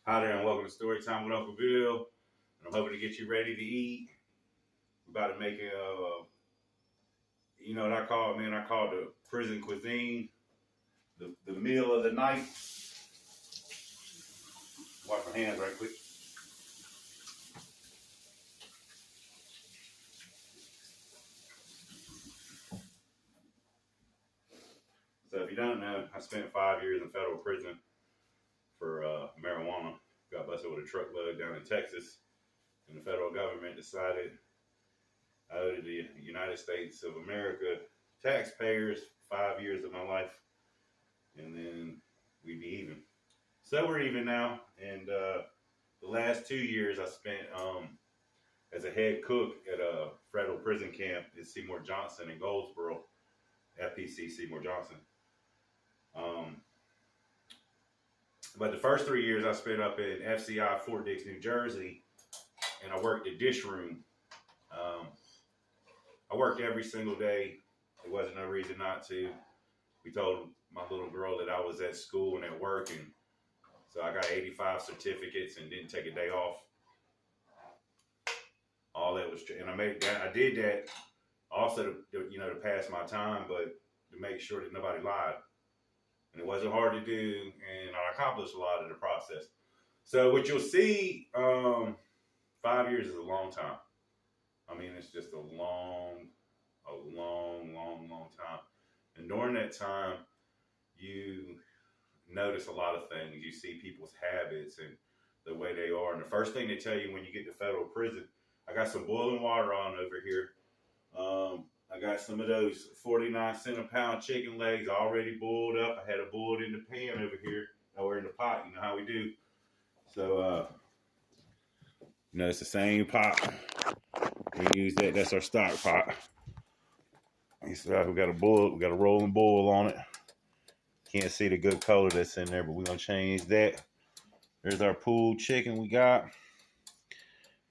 Hi there, and welcome to Story Time with Uncle Bill. And I'm hoping to get you ready to eat. We're about to make you know what I call it, man? I call it the prison cuisine, the meal of the night. Wash my hands right quick. So if you don't know, I spent 5 years in federal prison for marijuana. Got busted with a truckload down in Texas, and the federal government decided I owed the United States of America taxpayers 5 years of my life, and then we'd be even. So we're even now, and the last 2 years I spent as a head cook at a federal prison camp at Seymour Johnson in Goldsboro, FPC Seymour Johnson. Um, but the first 3 years I spent up in FCI Fort Dix, New Jersey, and I worked the dish room. I worked every single day. There wasn't no reason not to. We told my little girl that I was at school and at work, and so I got 85 certificates and didn't take a day off. All that was, and I did that also to pass my time, but to make sure that nobody lied. And it wasn't hard to do, and I accomplished a lot in the process. So what you'll see, 5 years is a long time. I mean, it's just a long time. And during that time, you notice a lot of things. You see people's habits and the way they are. And the first thing they tell you when you get to federal prison, I got some boiling water on over here. I got some of those 49 cent a pound chicken legs already boiled up. I had a boiled in the pan over here. Now we're in the pot. You know how we do. So, it's the same pot. We use that. That's our stock pot. We got a boil. We got a rolling boil on it. Can't see the good color that's in there, but we're gonna change that. There's our pulled chicken we got.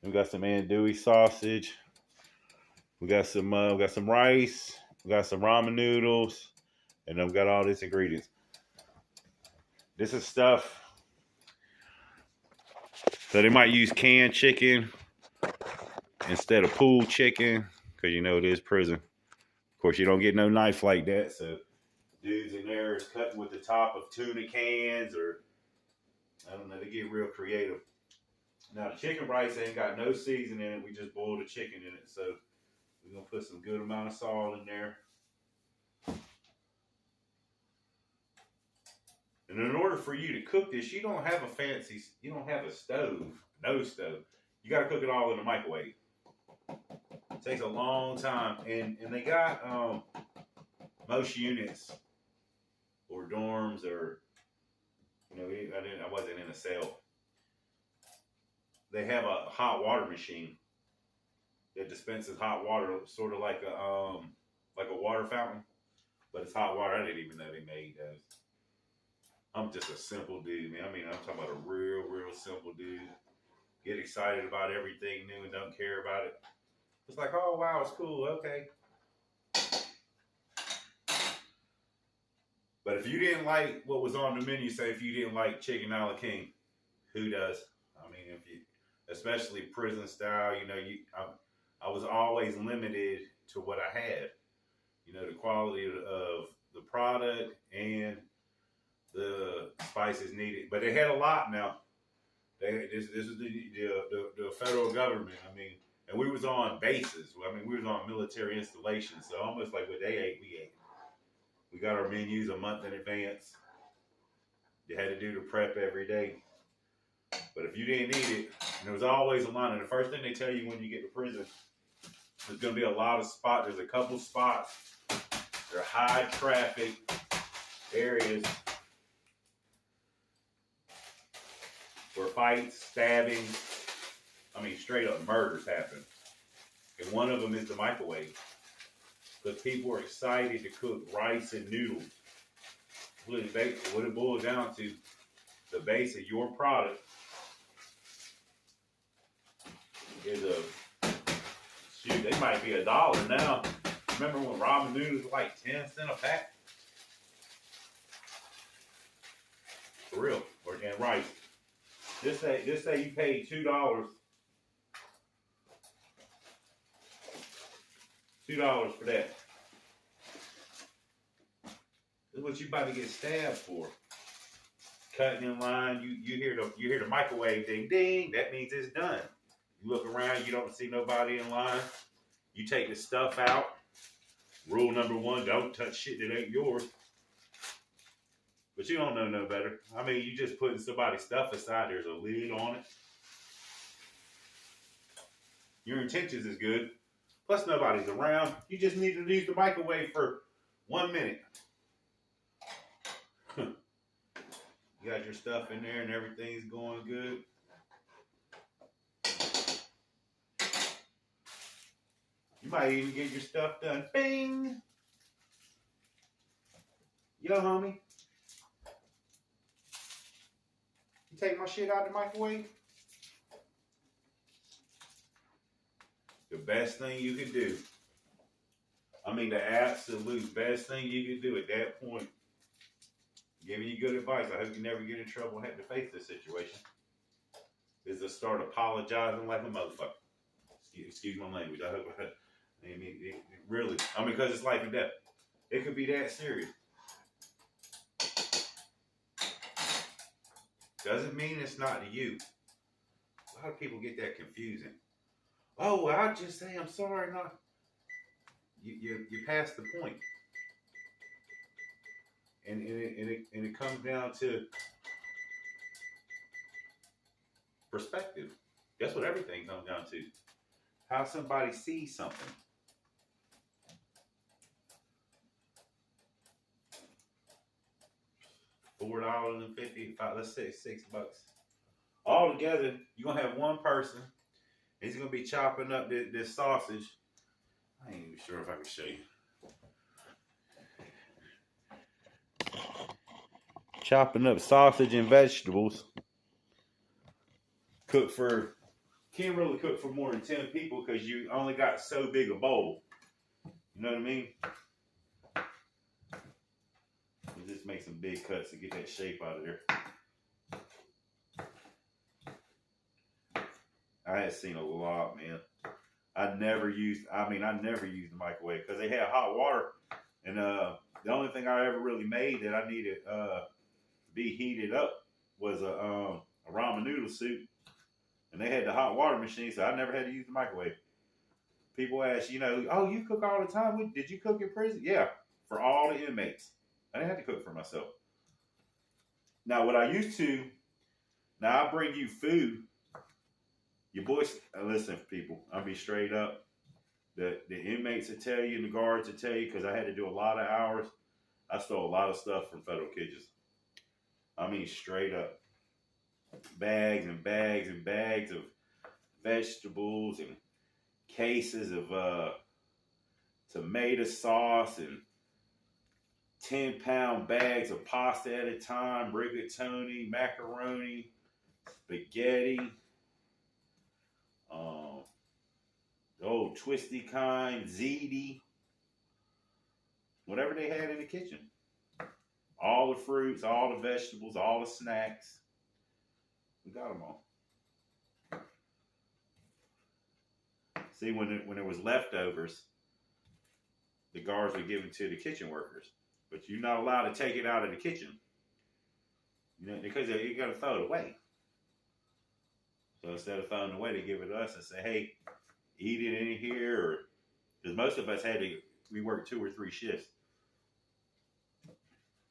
We got some andouille sausage. We got some rice. We got some ramen noodles, and then we got all these ingredients. This is stuff. So they might use canned chicken instead of pulled chicken because it is prison. Of course, you don't get no knife like that, so dudes in there is cutting with the top of tuna cans, or I don't know. They get real creative. Now the chicken rice ain't got no seasoning in it. We just boiled the chicken in it, so we're gonna put some good amount of salt in there. And in order for you to cook this, you don't have a stove, no stove. You got to cook it all in the microwave. It takes a long time, and they got most units or dorms or I wasn't in a cell. They have a hot water machine that dispenses hot water, sort of like a water fountain, but it's hot water. I didn't even know they made those. I'm just a simple dude, man. I mean, I'm talking about a real simple dude. Get excited about everything new and don't care about it. It's like, oh, wow, it's cool. Okay. But if you didn't like what was on the menu, say if you didn't like chicken a la king, who does? I mean, especially prison style, I was always limited to what I had. The quality of the product and the spices needed, but they had a lot now. This is the federal government. I mean, and we was on bases. I mean, we was on military installations, so almost like what they ate, we ate. We got our menus a month in advance. You had to do the prep every day. But if you didn't eat it, and there was always a line. And the first thing they tell you when you get to prison, there's going to be a lot of spots. There's a couple spots. They're high traffic areas where fights, stabbings, straight up murders happen. And one of them is the microwave. Because people are excited to cook rice and noodles. What it boils down to, the base of your product is they might be $1 now. Remember when ramen noodles were like 10 cents a pack? For real. And rice. Just say you paid $2. $2 for that. This is what you about to get stabbed for. Cutting in line, you hear the microwave ding ding. That means it's done. You look around, you don't see nobody in line. You take the stuff out. Rule number 1: don't touch shit that ain't yours. But you don't know no better. I mean, you just putting somebody's stuff aside. There's a lid on it. Your intentions is good. Plus, nobody's around. You just need to use the microwave for 1 minute. You got your stuff in there and everything's going good. You might even get your stuff done. Bing! Yo, homie. You take my shit out of the microwave? The best thing you can do. I mean, the absolute best thing you can do at that point. Giving you good advice. I hope you never get in trouble and have to face this situation. Is to start apologizing like a motherfucker. Excuse my language. I hope. I mean, really. I mean, because it's life and death. It could be that serious. Doesn't mean it's not to you. A lot of people get that confusing. Oh, well, I'll just say I'm sorry. Not. You past the point. And it comes down to perspective. That's what everything comes down to. How somebody sees something. $4.50, let's say $6. All together, you're gonna have one person. He's gonna be chopping up this sausage. I ain't even sure if I can show you. Chopping up sausage and vegetables. Can't really cook for more than 10 people because you only got so big a bowl. You know what I mean? You just make some big cuts to get that shape out of there. I had seen a lot, man. I never used the microwave because they had hot water. And the only thing I ever really made that I needed be heated up was a ramen noodle soup. And they had the hot water machine, so I never had to use the microwave. People ask, oh, you cook all the time? Did you cook in prison? Yeah, for all the inmates. I didn't have to cook for myself. Now, what I used to, I bring you food. Your boys, listen, people, I'll be straight up. The inmates will tell you and the guards will tell you, because I had to do a lot of hours. I stole a lot of stuff from federal kitchens. I mean, straight up. Bags and bags and bags of vegetables and cases of tomato sauce and 10-pound bags of pasta at a time, rigatoni, macaroni, spaghetti, the old twisty kind, ziti, whatever they had in the kitchen. All the fruits, all the vegetables, all the snacks. We got them all. See, when there was leftovers, the guards would give it to the kitchen workers. But you're not allowed to take it out of the kitchen. Because you got to throw it away. So instead of throwing it away, they give it to us and say, hey, eat it in here. Because most of us we worked 2 or 3 shifts.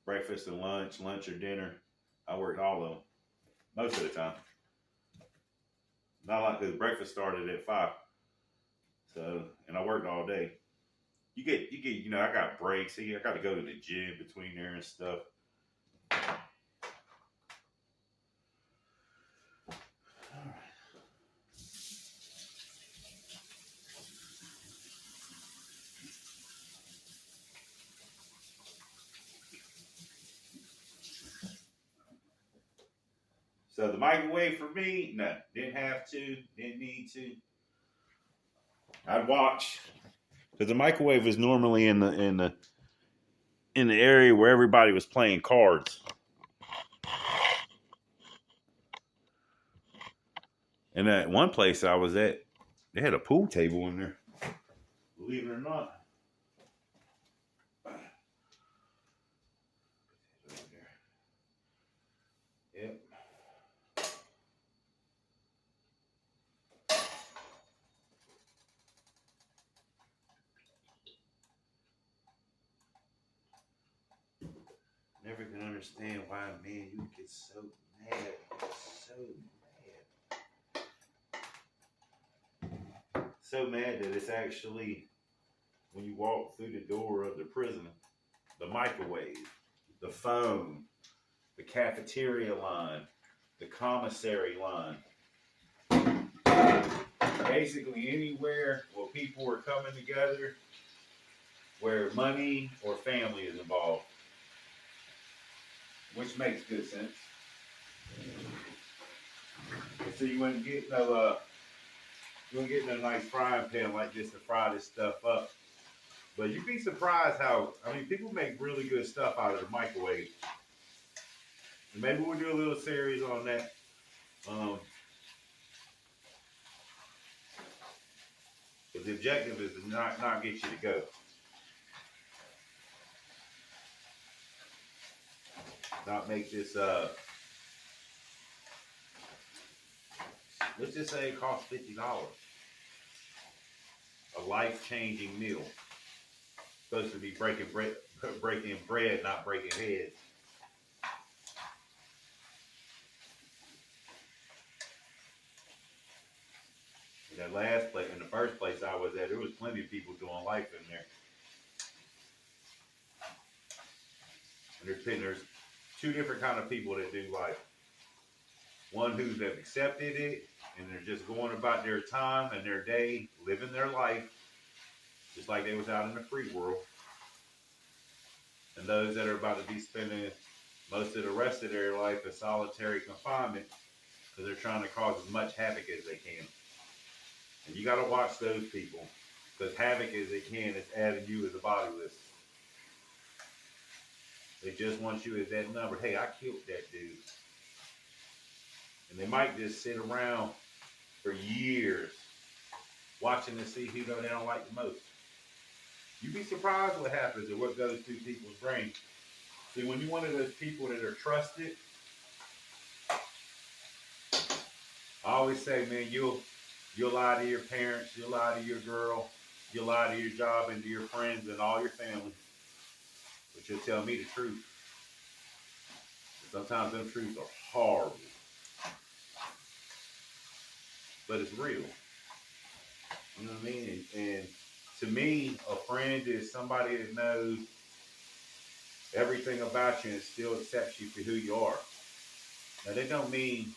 Breakfast and lunch or dinner. I worked all of them. Most of the time. Not like because breakfast started at 5. So, and I worked all day. You get, I got breaks. I got to go to the gym between there and stuff. All right. So the microwave for me, no, didn't have to, didn't need to. I'd watch, because the microwave was normally in the area where everybody was playing cards. And at one place I was at, they had a pool table in there. Believe it or not. Yep. Never can understand why, man, you get so mad. So mad. So mad that it's actually, when you walk through the door of the prison, the microwave, the phone, the cafeteria line, the commissary line. Basically anywhere where people are coming together, where money or family is involved. Which makes good sense. And so you wouldn't get no nice frying pan like this to fry this stuff up. But you'd be surprised how, I mean, people make really good stuff out of the microwave. And maybe we'll do a little series on that. But the objective is to not get you to go. Not make this, let's just say it costs $50. A life-changing meal. Supposed to be breaking bread, not breaking heads. In that last place, in the first place I was at, there was plenty of people doing life in there. And there's two different kind of people that do life. One who's have accepted it, and they're just going about their time and their day, living their life, just like they was out in the free world. And those that are about to be spending most of the rest of their life in solitary confinement, because they're trying to cause as much havoc as they can. And you got to watch those people, because havoc as they can is adding you as a body list. They just want you as that number. Hey, I killed that dude. And they might just sit around for years watching to see who they don't like the most. You'd be surprised what happens and what goes through people's brains. See, when you're one of those people that are trusted, I always say, man, you'll lie to your parents, you'll lie to your girl, you'll lie to your job and to your friends and all your family. But you'll tell me the truth. And sometimes them truths are horrible. But it's real. You know what I mean? And to me, a friend is somebody that knows everything about you and still accepts you for who you are. Now, that don't mean,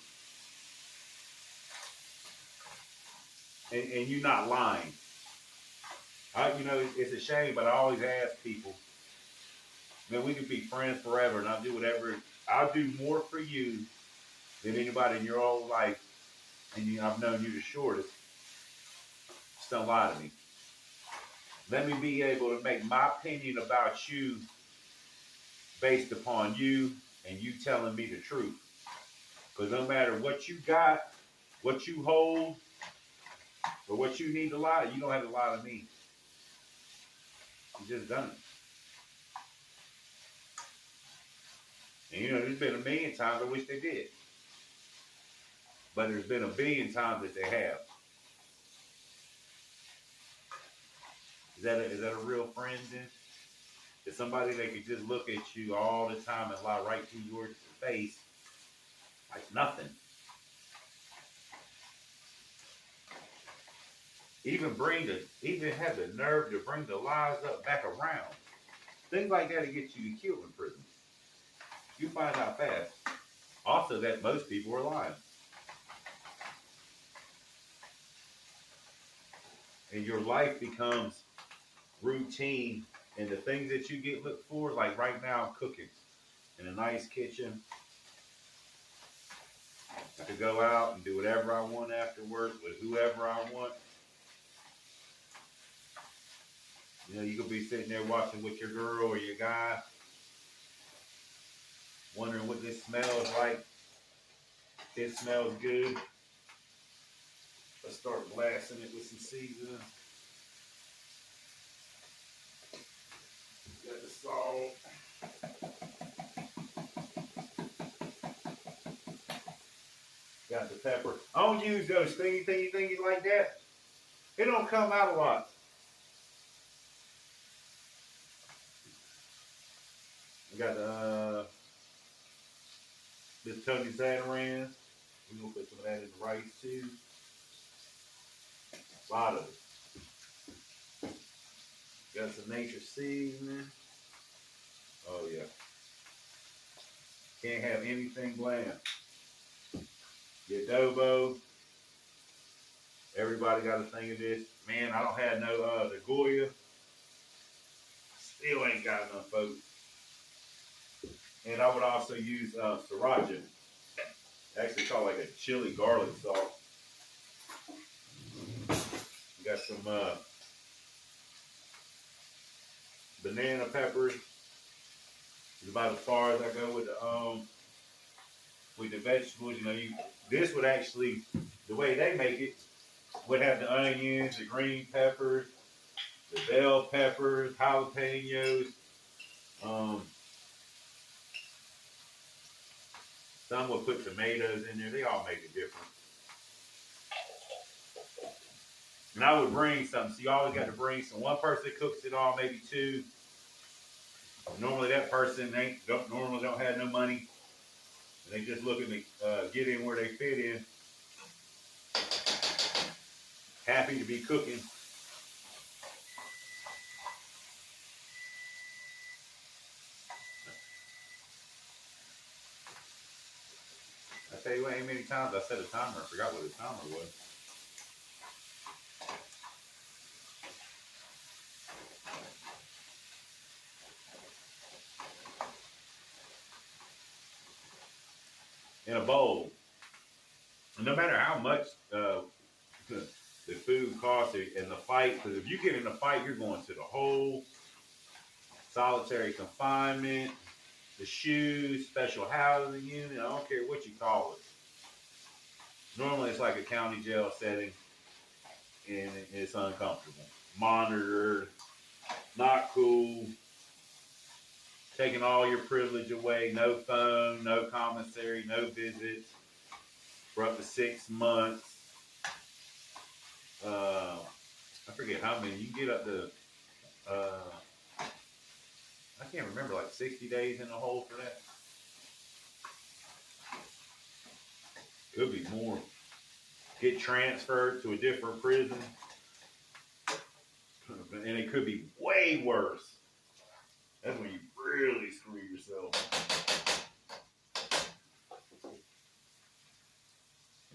and you're not lying. It's a shame, but I always ask people, man, we could be friends forever, and I'll do more for you than anybody in your whole life, and I've known you the shortest. Just don't lie to me. Let me be able to make my opinion about you based upon you and you telling me the truth. Because no matter what you got, what you hold, or what you need to lie, you don't have to lie to me. You just done it. And there's been a million times I wish they did. But there's been a billion times that they have. Is that a real friend then? Is somebody that could just look at you all the time and lie right to your face like nothing? Even have the nerve to bring the lies up back around. Things like that to get you killed in prison. You find out fast. Also, that most people are lying. And your life becomes routine, and the things that you look for, like right now I'm cooking in a nice kitchen. I could go out and do whatever I want after work with whoever I want. You could be sitting there watching with your girl or your guy, wondering what this smells like. It smells good. Let's start blasting it with some seasoning. Got the salt. Got the pepper. I don't use those thingy like that. It don't come out a lot. We got this Tony Zataran. We're gonna put some of that in the rice too. A lot of it. Got some nature seasoning. Oh yeah. Can't have anything bland. The adobo. Everybody got a thing of this. Man, I don't have no the Goya. Still ain't got enough, folks. And I would also use sriracha. Actually called like a chili garlic sauce. We got some banana peppers. It's about as far as I go with the vegetables. You know, this would actually, the way they make it, would have the onions, the green peppers, the bell peppers, jalapenos. Some will put tomatoes in there. They all make it different. And I would bring some. So you always got to bring some. One person cooks it all, maybe two. Normally that person normally don't have no money. And they just looking to get in where they fit in. Happy to be cooking. I tell you what, ain't many times I set a timer. I forgot what the timer was. In a bowl. No matter how much the food costs in the fight, because if you get in a fight, you're going to the whole solitary confinement, the shoes, special housing unit. I don't care what you call it. Normally, it's like a county jail setting, and it's uncomfortable. Monitored, not cool. Taking all your privilege away. No phone, no commissary, no visits for up to 6 months. I forget how many. You can get up to, I can't remember, like 60 days in the hole for that. Could be more. Get transferred to a different prison. And it could be way worse. That's when you really screw yourself.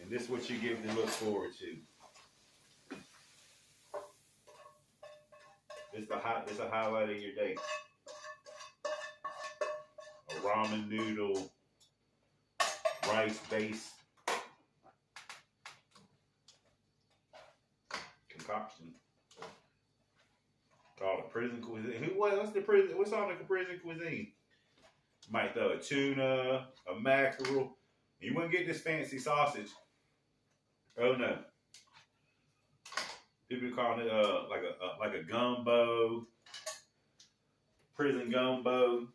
And this is what you get to look forward to. It's a highlight of your day. A ramen noodle, rice base concoction. Called a prison cuisine. What's the prison? What's on the prison cuisine? Might throw a tuna, a mackerel. You wouldn't get this fancy sausage. Oh no. People call it like a gumbo, prison gumbo.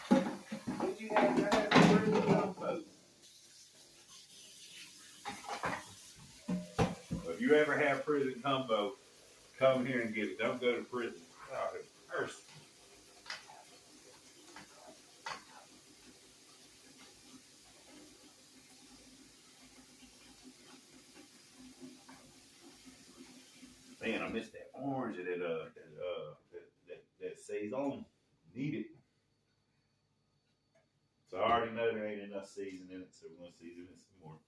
What you have? I have a prison gumbo. Well, if you ever have prison gumbo, come here and get it. Don't go to prison. Oh, mercy. Man, I missed that orange that saison. Need it. So I already know there ain't enough seasoning in it, so we're gonna season it some more.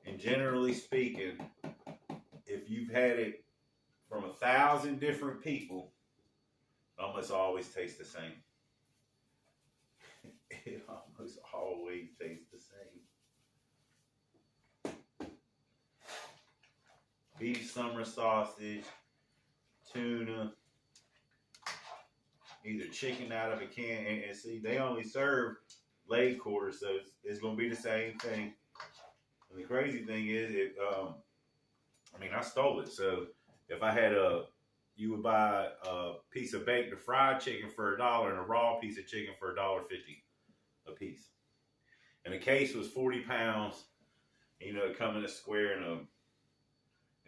And generally speaking, if you've had it from 1,000 different people, it almost always tastes the same. It almost always tastes the same. Beef summer sausage, tuna, either chicken out of a can, and see, they only serve leg quarters, so it's going to be the same thing. And the crazy thing is, I stole it. So if I had you would buy a piece of baked or fried chicken for $1 and a raw piece of chicken for $1.50 a piece. And the case was 40 pounds. And, it come in a square in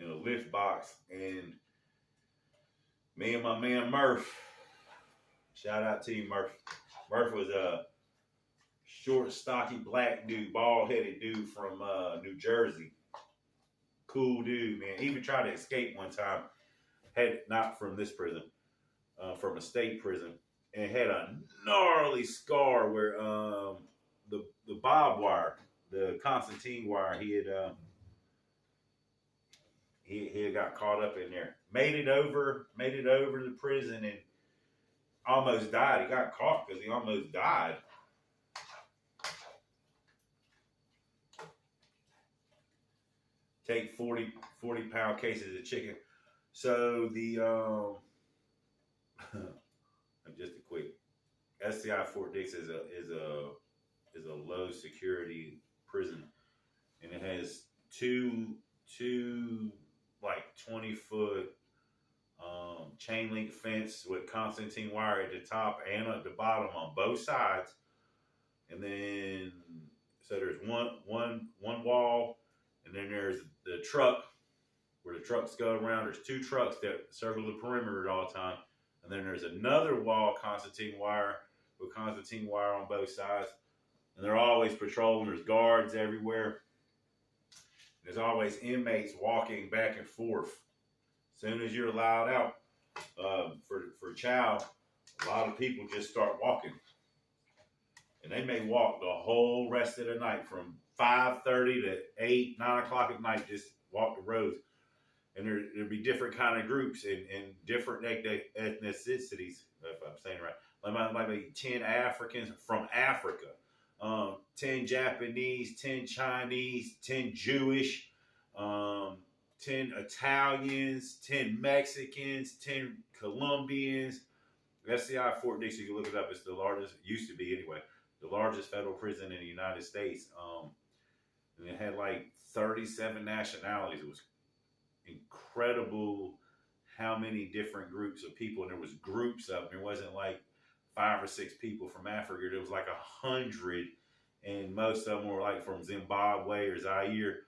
a lift box. And me and my man Murph, shout out to you, Murph. Murph was a short, stocky, black dude, bald-headed dude from New Jersey. Cool dude, man. He even tried to escape one time. Not from this prison, from a state prison, and had a gnarly scar where the barbed wire, the Constantine wire, he had got caught up in there. Made it over the prison and almost died. He got caught because he almost died. Take 40-pound cases of chicken. So the just a quick SCI Fort Dix is a low security prison, and it has two like 20-foot chain link fence with Constantine wire at the top and at the bottom on both sides, and then so there's one wall, and then there's the truck. Where the trucks go around, there's 2 trucks that circle the perimeter at all time. And then there's another wall, Constantine wire, with Constantine wire on both sides. And they're always patrolling. There's guards everywhere. There's always inmates walking back and forth. As soon as you're allowed out for chow, a lot of people just start walking. And they may walk the whole rest of the night from 5:30 to 8, 9 o'clock at night, just walk the roads. And there'll be different kind of groups and different ethnicities, if I'm saying it right. There might be 10 Africans from Africa, 10 Japanese, 10 Chinese, 10 Jewish, 10 Italians, 10 Mexicans, 10 Colombians. SCI Fort Dix, you can look it up. It's the largest, used to be anyway, the largest federal prison in the United States. And it had like 37 nationalities. It was incredible how many different groups of people, and there was groups of them. It wasn't like 5 or 6 people from Africa. There was like 100, and most of them were like from Zimbabwe or Zaire,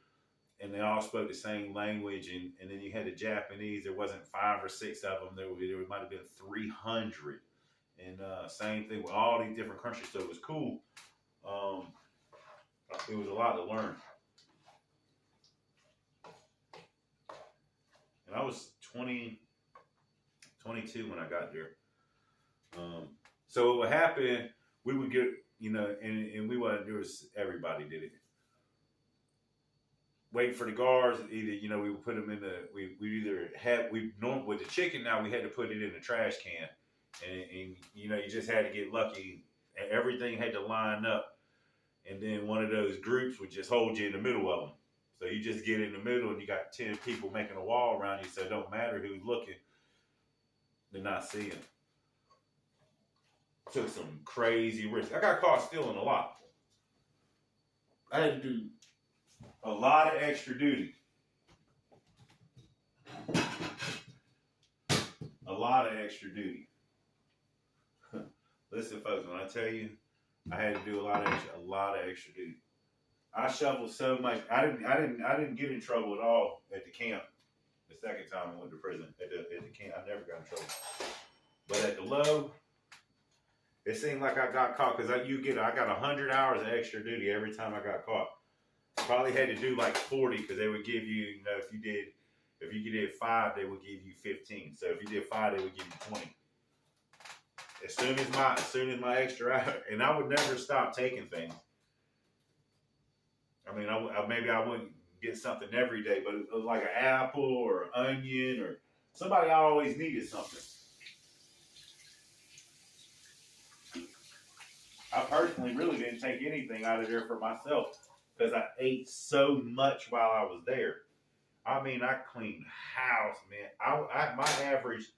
and they all spoke the same language. And then you had the Japanese. There wasn't 5 or 6 of them. There might have been 300, and same thing with all these different countries. So it was cool. It was a lot to learn. And I was 22 when I got there. So what would happen, we would get, and we wouldn't do it, everybody did it. Wait for the guards, either, we would put them in with the chicken now, we had to put it in the trash can. And you just had to get lucky. And everything had to line up. And then one of those groups would just hold you in the middle of them. So you just get in the middle and you got 10 people making a wall around you, so it don't matter who's looking. They're not seeing. Took some crazy risks. I got caught stealing a lot. I had to do a lot of extra duty. A lot of extra duty. Listen, folks, when I tell you, I had to do a lot of extra duty. I shoveled so much. I didn't get in trouble at all at the camp. The second time I went to prison at the camp, I never got in trouble. But at the low, it seemed like I got caught because I got 100 hours of extra duty every time I got caught. Probably had to do like 40 because they would give you, if you did 5, they would give you 15. So if you did 5, they would give you 20. As soon as my extra hour, and I would never stop taking things. I mean, maybe I wouldn't get something every day, but it was like an apple or an onion or somebody always needed something. I personally really didn't take anything out of there for myself because I ate so much while I was there. I mean, I cleaned house, man. My average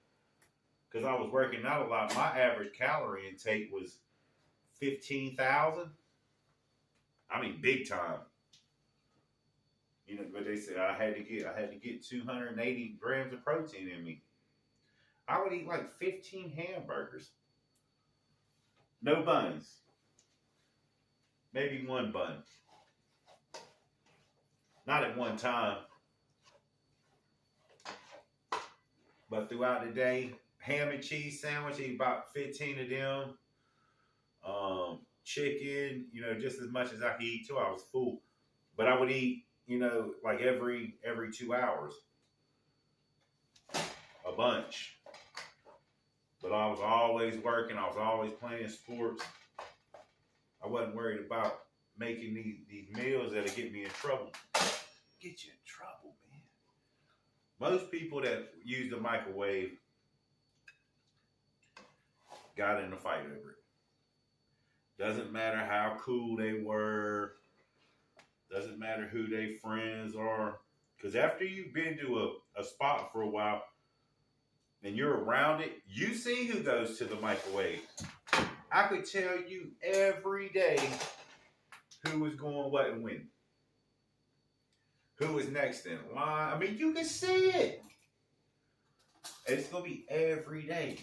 because I was working out a lot. My average calorie intake was 15,000. I mean, big time. You know, but they said I had to get 280 grams of protein in me. I would eat like 15 hamburgers, no buns, maybe one bun, not at one time, but throughout the day. Ham and cheese sandwich, eat about 15 of them. Chicken, you know, just as much as I could eat till I was full. But I would eat, you know, like every 2 hours, a bunch. But I was always working. I was always playing sports. I wasn't worried about making these meals that'll get me in trouble. Get you in trouble, man. Most people that use the microwave got in a fight over it. Doesn't matter how cool they were. Doesn't matter who they friends are. Because after you've been to a spot for a while and you're around it, you see who goes to the microwave. I could tell you every day who was going what and when. Who was next in line. I mean, you can see it. It's going to be every day.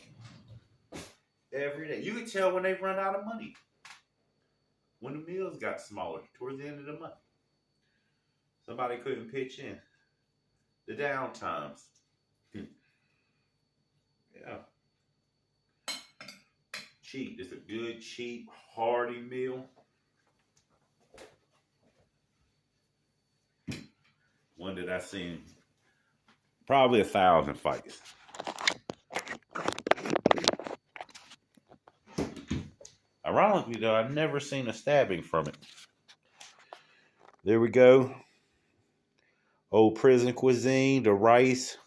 Every day. You can tell when they run out of money. When the meals got smaller towards the end of the month. Somebody couldn't pitch in. The down times. Yeah. Cheap. It's a good, cheap, hearty meal. One that I seen probably 1,000 fights. Ironically, though, I've never seen a stabbing from it. There we go. Old prison cuisine, the rice,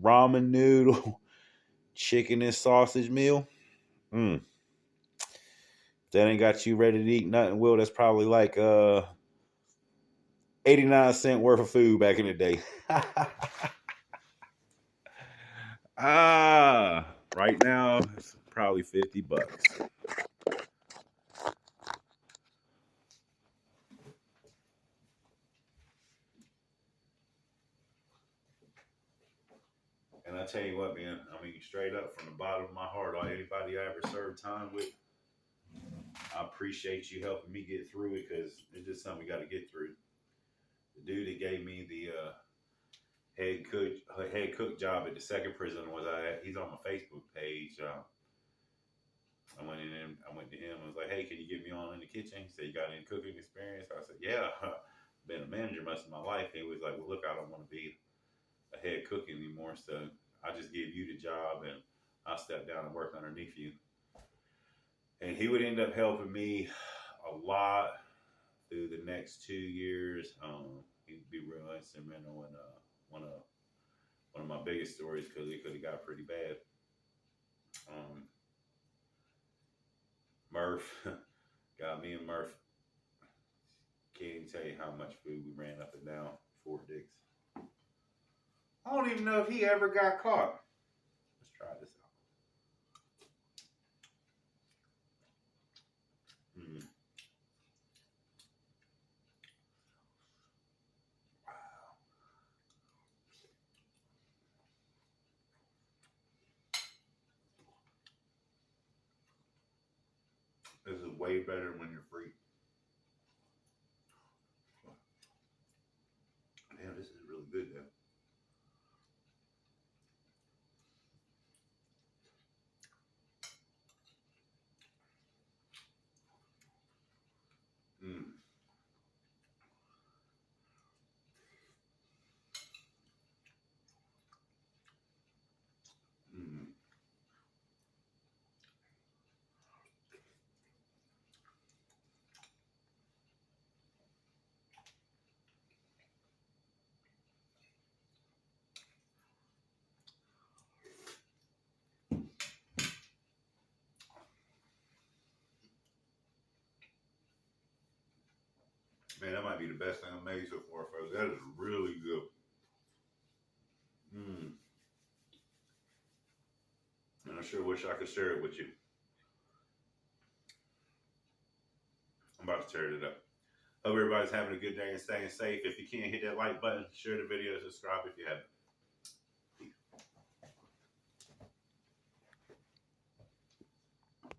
ramen noodle, chicken and sausage meal. If that ain't got you ready to eat nothing, Will, that's probably like 89 cents worth of food back in the day. Right now, it's probably $50. And I tell you what, man, I mean, straight up from the bottom of my heart, anybody I ever served time with, I appreciate you helping me get through it because it's just something we got to get through. The dude that gave me the head cook job at the second prison he's on my Facebook page. I went to him and was like, hey, can you get me on in the kitchen? He said, you got any cooking experience? I said, yeah, been a manager most of my life. He was like, well, look, I don't want to be a head cook anymore, so I just give you the job and I'll step down and work underneath you. And he would end up helping me a lot through the next 2 years. He'd be real instrumental in one of my biggest stories because it could have got pretty bad. Murph got me and Murph. Can't even tell you how much food we ran up and down Fort Dix. I don't even know if he ever got caught. Let's try this out. Wow. This is way better when you're free. Damn, this is really good though. Man, that might be the best thing I've made so far, folks. That is really good. sure wish I could share it with you. I'm about to tear it up. Hope everybody's having a good day and staying safe. If you can't hit that like button, share the video, subscribe if you haven't.